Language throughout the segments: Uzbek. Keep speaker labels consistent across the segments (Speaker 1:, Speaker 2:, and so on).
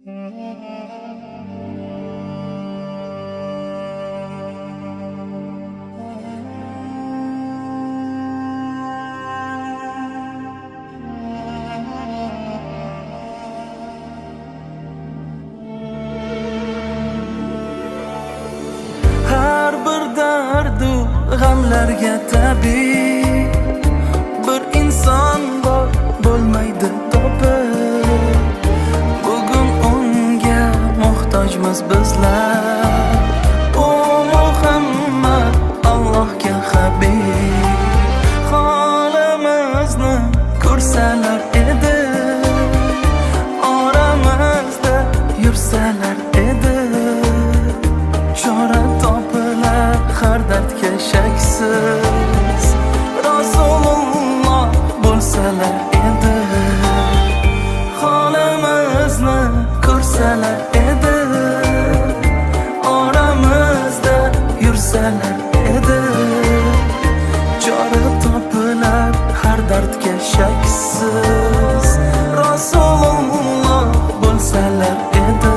Speaker 1: Har bir dardu g'amlarga tabiiy bir inson bor bo'lmaydi topib. Bugun unga muhtojmiz bizlar. O Muhammad Allohga habib. Holimizni ko'rsalar edi, oramizda yursalar edi. Chora topilar har dardga shaksiz. Rasululloh bo'lsalar edi, holimizni ko'rsalar edi, oramizda yursalar edi. Chora topilar har dardga shaksiz. Rasululloh bo'lsalar edi.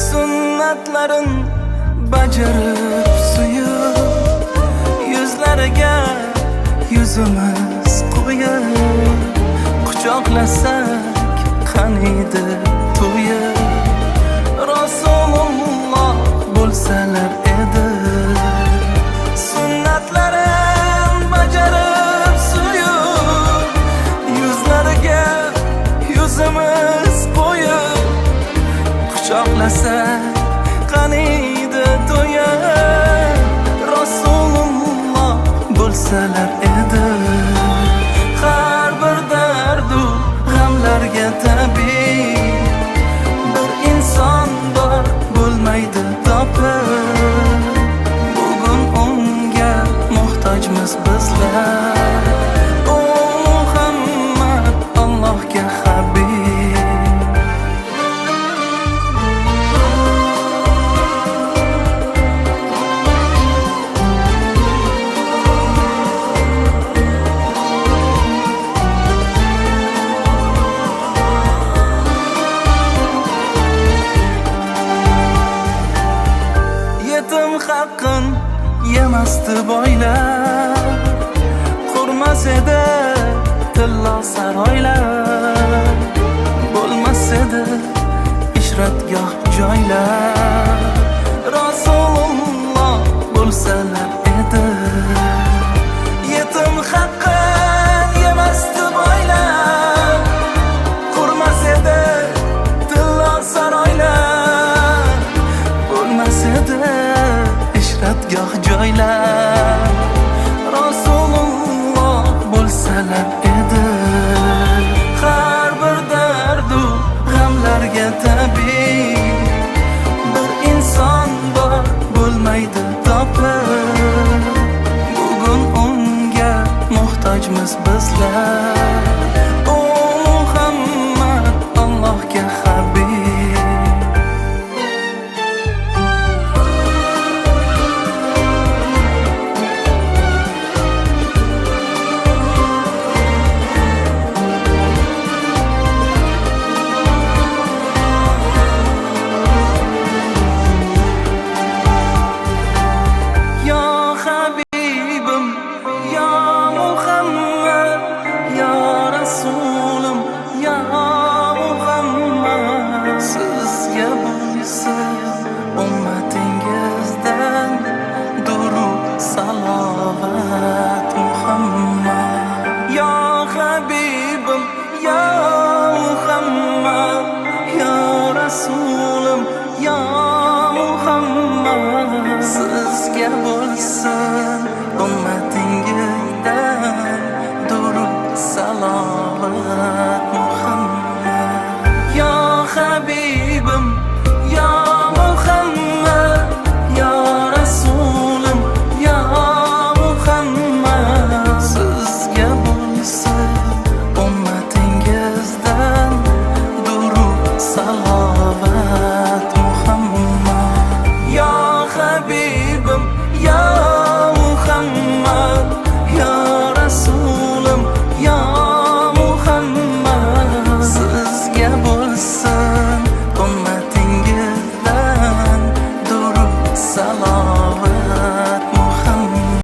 Speaker 1: Sunnatlarin bajarib suyub, yuzlariga yuzimiz qo'yib, quchoqlasak qaniydi to'yib. Rasululloh bo'lsalar edi. Sunnatlarin bajarib suyub, yuzlariga yuzimiz qo'yib, quchoqlasak qaniydi to'yib. Rasululloh bo'lsalar edi. Har bir dardu g'amlarga tabiiy bir inson bor bo'lmaydi topib. Bugun unga muhtojmiz bizlar. O Muhammad Allohga habib. Yetim haqqin yemasdi boylar, qurmas edi tillo saroylar. Bo'lmas edi ishratgoh joylar. Rasululloh bo'lsalar edi. Yetim haqqin yemasdi boylar, qurmas edi tillo saroylar. Bo'lmas edi ishratgoh joylar. Rasululloh bo'lsalar edi. Har bir dardu g'amlarga tabiiy bir inson bor bo'lmaydi topib. Bugun unga muhtojmiz bizlar.